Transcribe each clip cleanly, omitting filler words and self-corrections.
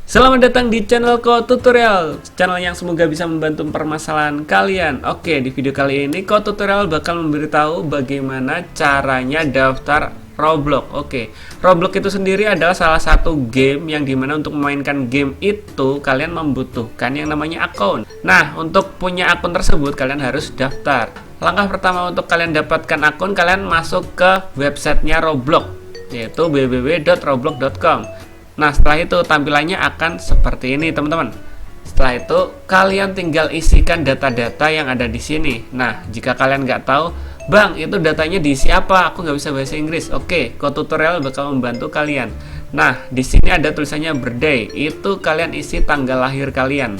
Selamat datang di channel Ko Tutorial, channel yang semoga bisa membantu permasalahan kalian. Oke, di video kali ini Ko Tutorial bakal memberitahu bagaimana caranya daftar Roblox. Oke, Roblox itu sendiri adalah salah satu game yang dimana untuk memainkan game itu kalian membutuhkan yang namanya akun. Nah, untuk punya akun tersebut kalian harus daftar. Langkah pertama untuk kalian dapatkan akun, kalian masuk ke websitenya Roblox, yaitu www.roblox.com. Nah, setelah itu tampilannya akan seperti ini, teman-teman. Setelah itu, kalian tinggal isikan data-data yang ada di sini. Nah, jika kalian nggak tahu, Bang, itu datanya diisi apa? Aku nggak bisa bahasa Inggris. Oke, Ko Tutorial bakal membantu kalian. Nah, di sini ada tulisannya birthday. Itu kalian isi tanggal lahir kalian.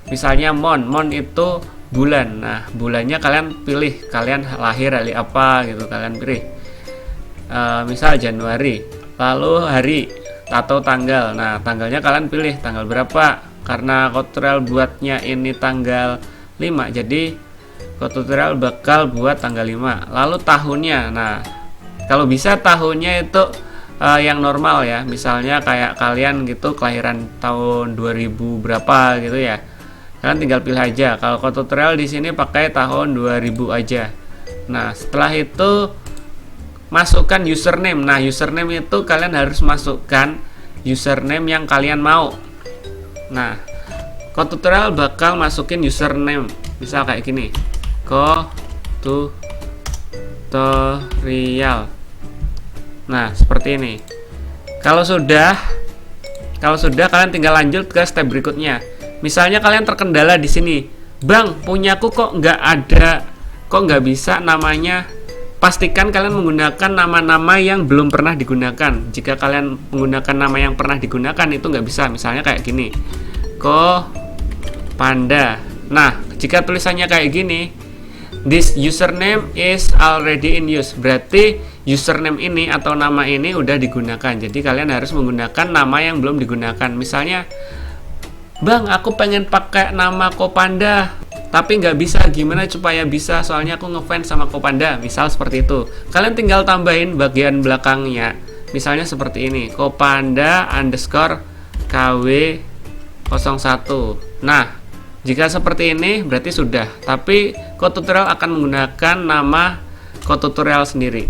Misalnya month itu bulan. Nah, bulannya kalian pilih. Kalian lahir hari apa gitu, kalian pilih. Misal Januari. Lalu hari atau tanggal. Nah, tanggalnya kalian pilih tanggal berapa. Karena Ko Tutorial buatnya ini tanggal 5, jadi Ko Tutorial bakal buat tanggal 5. Lalu tahunnya. Nah, kalau bisa tahunnya itu yang normal ya. Misalnya kayak kalian gitu kelahiran tahun 2000 berapa gitu ya. Kalian tinggal pilih aja. Kalau Ko Tutorial di sini pakai tahun 2000 aja. Nah, setelah itu masukkan username. Nah, username itu kalian harus masukkan username yang kalian mau. Nah, Ko Tutorial bakal masukin username. Misal kayak gini. Ko Tutorial. Nah, seperti ini. Kalau sudah kalian tinggal lanjut ke step berikutnya. Misalnya kalian terkendala di sini. Bang, punyaku kok nggak bisa namanya. Pastikan kalian menggunakan nama-nama yang belum pernah digunakan. Jika kalian menggunakan nama yang pernah digunakan itu nggak bisa. Misalnya kayak gini, Ko Panda. Nah, jika tulisannya kayak gini, this username is already in use. Berarti username ini atau nama ini udah digunakan. Jadi kalian harus menggunakan nama yang belum digunakan. Misalnya, Bang, aku pengen pakai nama Ko Panda, tapi nggak bisa. Gimana supaya bisa? Soalnya aku ngefans sama Ko Panda. Misal seperti itu. Kalian tinggal tambahin bagian belakangnya. Misalnya seperti ini, Ko Panda underscore KW01. Nah, jika seperti ini berarti sudah. Tapi Ko Tutorial akan menggunakan nama Ko Tutorial sendiri.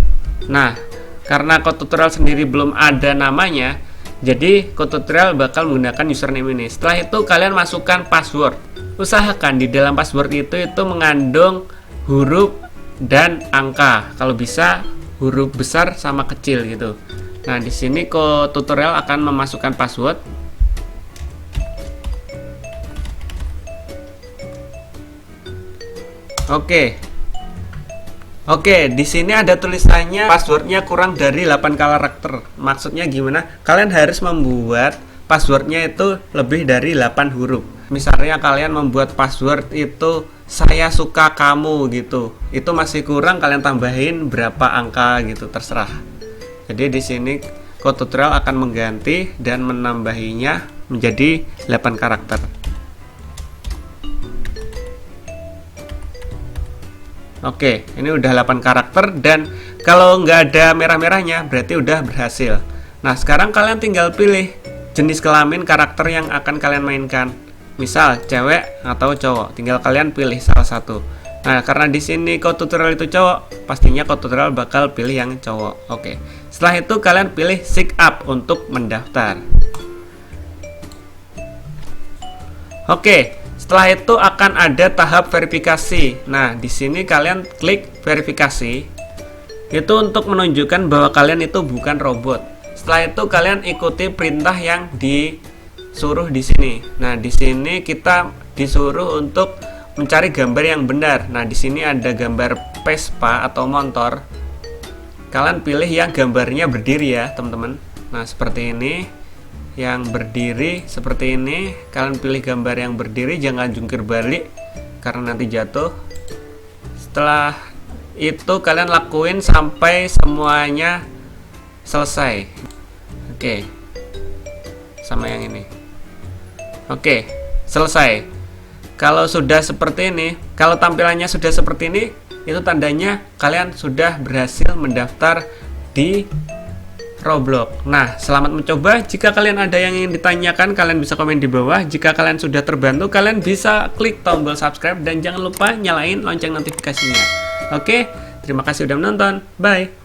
Nah, karena Ko Tutorial sendiri belum ada namanya, jadi Ko Tutorial bakal menggunakan username ini. Setelah itu kalian masukkan password. Usahakan di dalam password itu mengandung huruf dan angka. Kalau bisa huruf besar sama kecil gitu. Nah, di sini Ko Tutorial akan memasukkan password. Oke, di sini ada tulisannya passwordnya kurang dari 8 karakter. Maksudnya gimana? Kalian harus membuat passwordnya itu lebih dari 8 huruf. Misalnya kalian membuat password itu saya suka kamu gitu. Itu masih kurang, kalian tambahin berapa angka gitu, terserah. Jadi di sini Ko Tutorial akan mengganti dan menambahinya menjadi 8 karakter. Oke, ini udah 8 karakter dan kalau nggak ada merah-merahnya berarti udah berhasil. Nah, sekarang kalian tinggal pilih jenis kelamin karakter yang akan kalian mainkan. Misal cewek atau cowok, tinggal kalian pilih salah satu. Nah, karena di sini Ko Tutorial itu cowok, pastinya Ko Tutorial bakal pilih yang cowok. Oke. Setelah itu kalian pilih sign up untuk mendaftar. Oke. Setelah itu akan ada tahap verifikasi. Nah, di sini kalian klik verifikasi. Itu untuk menunjukkan bahwa kalian itu bukan robot. Setelah itu kalian ikuti perintah yang disuruh di sini. Nah, di sini kita disuruh untuk mencari gambar yang benar. Nah, di sini ada gambar Vespa atau motor. Kalian pilih yang gambarnya berdiri ya, teman-teman. Nah, seperti ini. Yang berdiri seperti ini. Kalian pilih gambar yang berdiri, jangan jungkir balik karena nanti jatuh. Setelah itu kalian lakuin sampai semuanya selesai. Oke, sama yang ini. Oke, selesai. Kalau sudah seperti ini, kalau tampilannya sudah seperti ini, itu tandanya kalian sudah berhasil mendaftar di Roblox. Nah, selamat mencoba. Jika kalian ada yang ingin ditanyakan, kalian bisa komen di bawah. Jika kalian sudah terbantu, kalian bisa klik tombol subscribe dan jangan lupa nyalain lonceng notifikasinya. Oke, terima kasih sudah menonton. Bye.